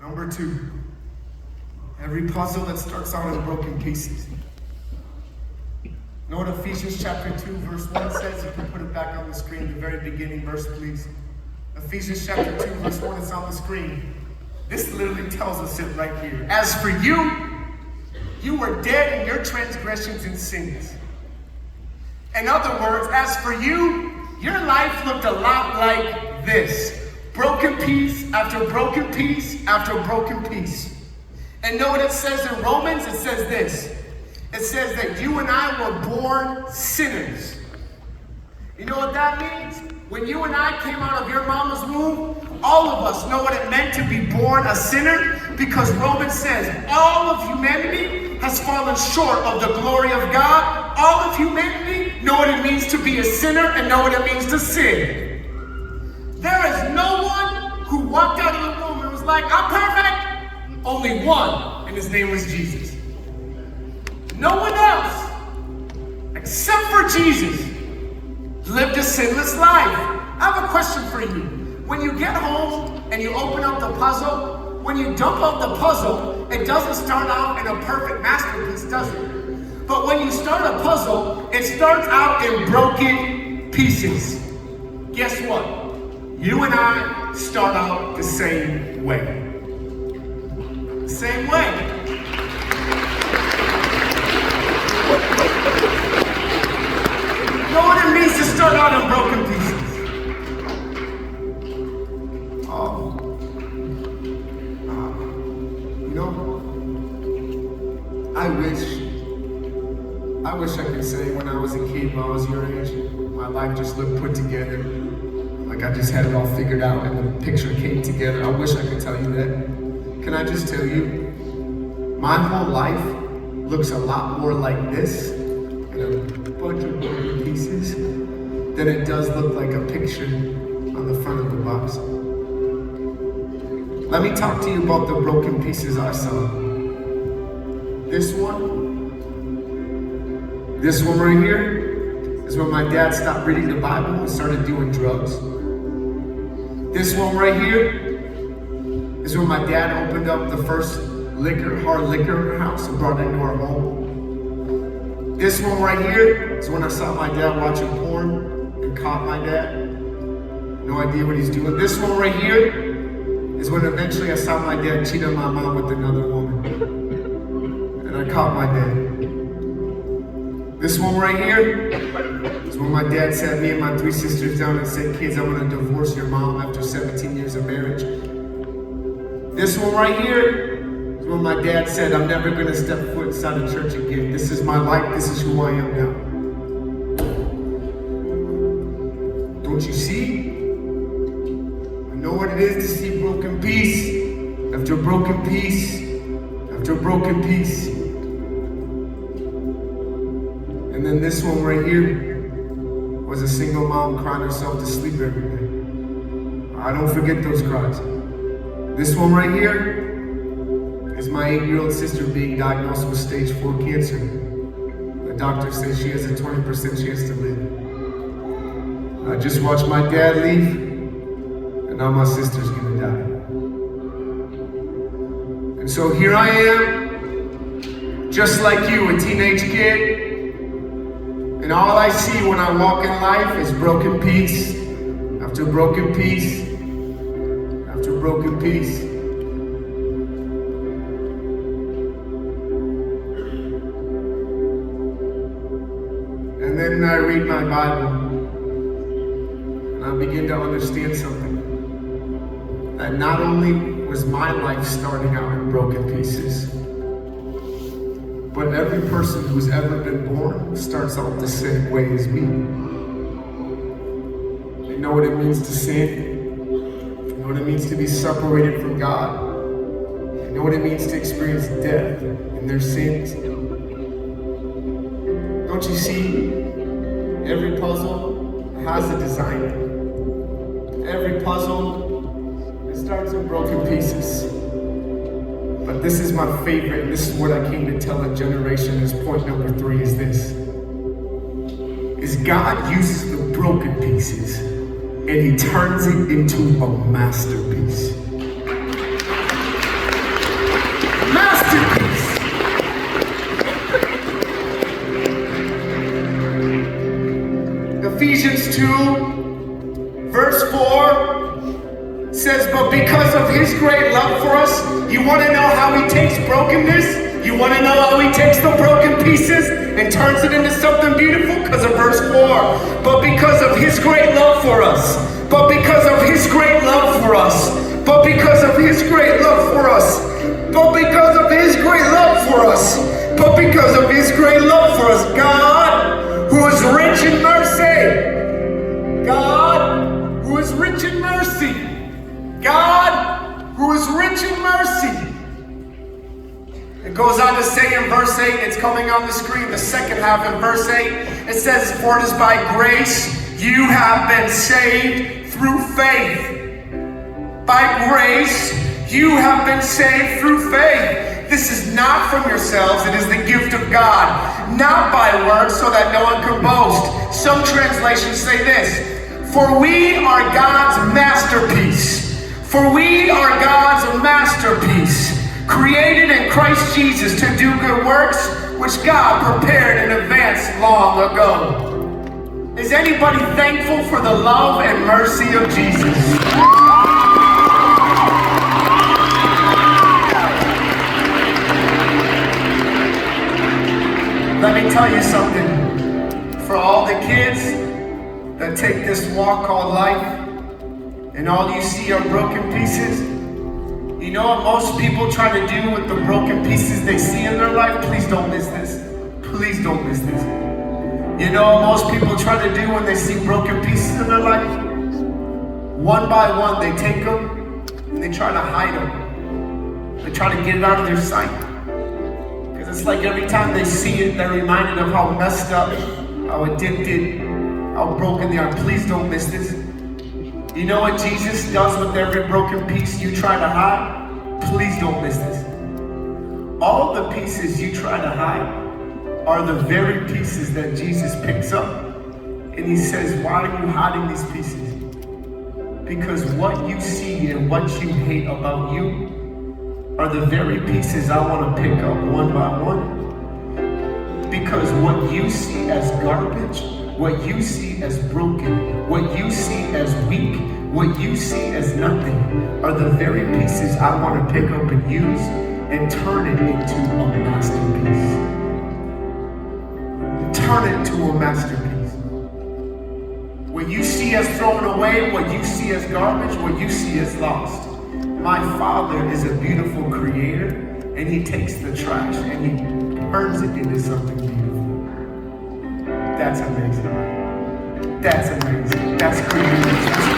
Number 2, every puzzle that starts out in broken pieces. Know what Ephesians chapter 2, verse 1 says? You can put it back on the screen, the very beginning verse, please. Ephesians chapter 2, verse 1 is on the screen. This literally tells us it right here. As for you, you were dead in your transgressions and sins. In other words, as for you, your life looked a lot like this. Broken piece after broken piece after broken piece. And know what it says in Romans? It says this. It says that you and I were born sinners. You know what that means? When you and I came out of your mama's womb, all of us know what it meant to be born a sinner, because Romans says all of humanity has fallen short of the glory of God. All of humanity know what it means to be a sinner and know what it means to sin. There is no one who walked out of the womb and was like, I'm perfect. Only one, and his name was Jesus. No one else, except for Jesus, lived a sinless life. I have a question for you. When you get home and you open up the puzzle, when you dump out the puzzle, it doesn't start out in a perfect masterpiece, does it? But when you start a puzzle, it starts out in broken pieces. Guess what? You and I start out the same way. The same way. You know what it means to start out in broken pieces? I wish I could say when I was a kid, when I was your age, my life just looked put together. Like I just had it all figured out and the picture came together. I wish I could tell you that. Can I just tell you, my whole life looks a lot more like this, in a bunch of broken pieces, than it does look like a picture on the front of the box. Let me talk to you about the broken pieces I saw. This one right here is when my dad stopped reading the Bible and started doing drugs. This one right here is when my dad opened up the first hard liquor house and brought it into our home. This one right here is when I saw my dad watching porn and caught my dad. No idea what he's doing. This one right here is when eventually I saw my dad cheat on my mom with another woman. And I caught my dad. This one right here is when my dad sat me and my 3 sisters down and said, kids, I'm gonna divorce your mom after 17 years of marriage. This one right here is when my dad said, I'm never gonna step foot inside a church again. This is my life, this is who I am now. Don't you see? I know what it is to see broken piece after broken piece after broken piece. And then this one right here was a single mom crying herself to sleep every day. I don't forget those cries. This one right here is my 8-year-old sister being diagnosed with stage 4 cancer. The doctor says she has a 20% chance to live. I just watched my dad leave, and now my sister's gonna die. And so here I am, just like you, a teenage kid. And all I see when I walk in life is broken piece after broken piece after broken piece. And then I read my Bible and I begin to understand something. That not only was my life starting out in broken pieces, but every person who's ever been born starts out the same way as me. They know what it means to sin. They know what it means to be separated from God. They know what it means to experience death in their sins. Don't you see? Every puzzle has a designer. Every puzzle, it starts in broken pieces. But this is my favorite, and this is what I came to tell a generation as point number 3 is this. Is God uses the broken pieces and he turns it into a masterpiece. 2, verse 4 says, but because of his great love for us, you want to know how he takes brokenness? You want to know how he takes the broken pieces and turns it into something beautiful? Because of verse 4. But because of his great love for us. But because of his great love for us. But because of his great love for us. But because of his great love for us. But because of his great love for us. God, who is rich in mercy. God, who is rich in mercy. God, who is rich in mercy. It goes on to say in verse 8, it's coming on the screen, the second half in verse 8, it says, for it is by grace you have been saved through faith. By grace you have been saved through faith. This is not from yourselves, it is the gift of God, not by works, so that no one can boast. Some translations say this, for we are God's masterpiece. For we are God's masterpiece, created in Christ Jesus to do good works, which God prepared in advance long ago. Is anybody thankful for the love and mercy of Jesus? Let me tell you something. For all the kids that take this walk called life, and all you see are broken pieces, you know what most people try to do with the broken pieces they see in their life? Please don't miss this. Please don't miss this. You know what most people try to do when they see broken pieces in their life? One by one, they take them and they try to hide them. They try to get it out of their sight. Because it's like every time they see it, they're reminded of how messed up, how addicted, how broken they are. Please don't miss this. You know what Jesus does with every broken piece you try to hide? Please don't miss this. All the pieces you try to hide are the very pieces that Jesus picks up. And he says, why are you hiding these pieces? Because what you see and what you hate about you are the very pieces I want to pick up one by one. Because what you see as garbage, what you see as broken, what you see as weak, what you see as nothing are the very pieces I want to pick up and use and turn it into a masterpiece. Turn it to a masterpiece. What you see as thrown away, what you see as garbage, what you see as lost. My Father is a beautiful creator, and he takes the trash and he turns it into something beautiful. That's amazing. That's amazing. That's creative.